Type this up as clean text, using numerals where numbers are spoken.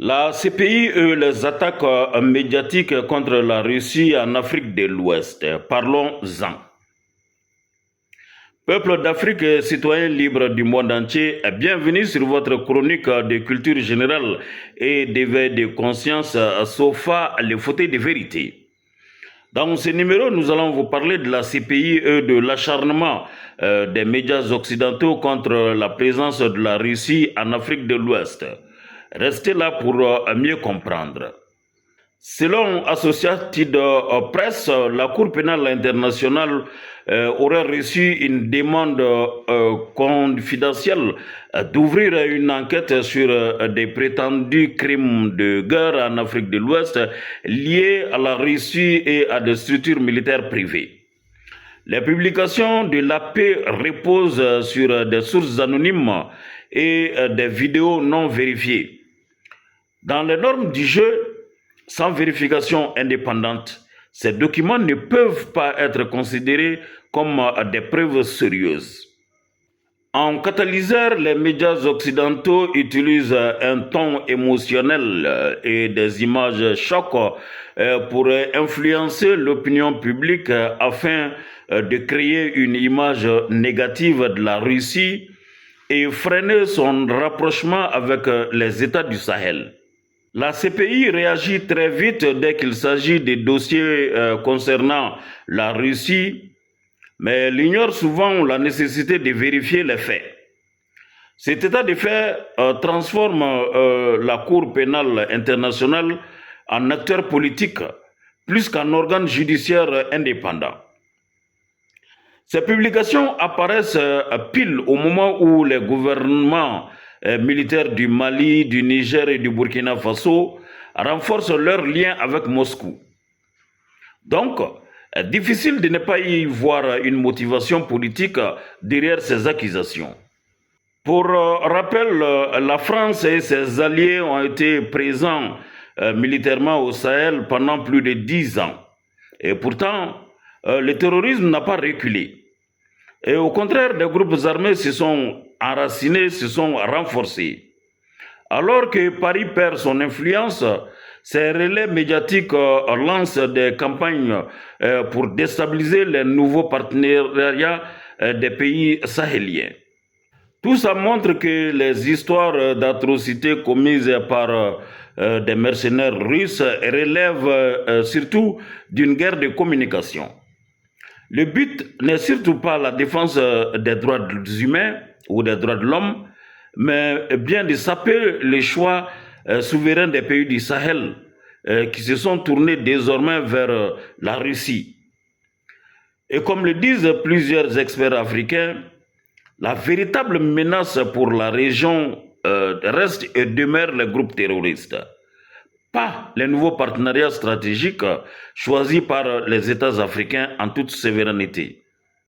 La CPI, les attaques médiatiques contre la Russie en Afrique de l'Ouest. Parlons-en. Peuple d'Afrique, citoyens libres du monde entier, bienvenue sur votre chronique de culture générale et d'éveil de conscience, SOFA, les fauteuils de vérité. Dans ce numéro, nous allons vous parler de la CPI et de l'acharnement des médias occidentaux contre la présence de la Russie en Afrique de l'Ouest. Restez là pour mieux comprendre. Selon Associated Press, la Cour pénale internationale aurait reçu une demande confidentielle d'ouvrir une enquête sur des prétendus crimes de guerre en Afrique de l'Ouest liés à la Russie et à des structures militaires privées. Les publications de l'AP reposent sur des sources anonymes et des vidéos non vérifiées. Dans les normes du jeu, sans vérification indépendante, ces documents ne peuvent pas être considérés comme des preuves sérieuses. En catalyseur, les médias occidentaux utilisent un ton émotionnel et des images chocs pour influencer l'opinion publique afin de créer une image négative de la Russie et freiner son rapprochement avec les États du Sahel. La CPI réagit très vite dès qu'il s'agit des dossiers concernant la Russie, mais elle ignore souvent la nécessité de vérifier les faits. Cet état de fait transforme la Cour pénale internationale en acteur politique plus qu'en organe judiciaire indépendant. Ces publications apparaissent pile au moment où les gouvernements militaires du Mali, du Niger et du Burkina Faso renforcent leurs liens avec Moscou. Donc, difficile de ne pas y voir une motivation politique derrière ces accusations. Pour rappel, la France et ses alliés ont été présents militairement au Sahel pendant plus de 10 ans. Et pourtant, le terrorisme n'a pas reculé. Et au contraire, des groupes armés se sont enracinés, se sont renforcés. Alors que Paris perd son influence, ces relais médiatiques lancent des campagnes pour déstabiliser les nouveaux partenariats des pays sahéliens. Tout ça montre que les histoires d'atrocités commises par des mercenaires russes relèvent surtout d'une guerre de communication. Le but n'est surtout pas la défense des droits humains ou des droits de l'homme, mais bien de saper les choix souverains des pays du Sahel qui se sont tournés désormais vers la Russie. Et comme le disent plusieurs experts africains, la véritable menace pour la région reste et demeure les groupes terroristes, pas les nouveaux partenariats stratégiques choisis par les États africains en toute souveraineté.